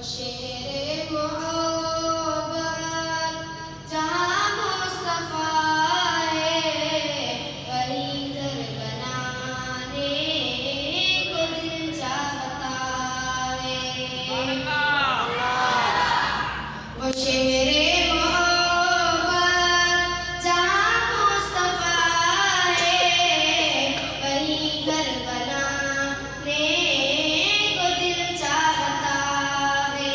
शेर मोहब्बत जहाँ मुस्तफा है, वही घर बनाने को दिल चाहता है। वो शेर मोहब्बत जहाँ मुस्तफा है, वही घर बनाने को दिल चाहता है।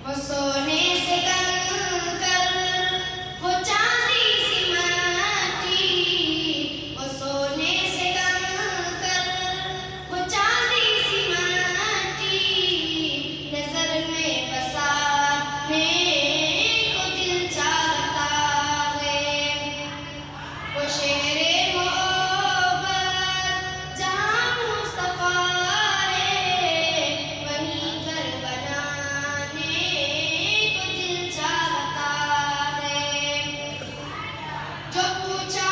वो सोने से कंकर, वो चांदी सी माटी, वो सोने से कंकर, वो चांदी सी माटी, नजर में बसाने को दिल चाहता है। वो शेर मोहब्बत जहाँ मुस्तफा है, वही घर बनाने को दिल चाहता है। जो पूछा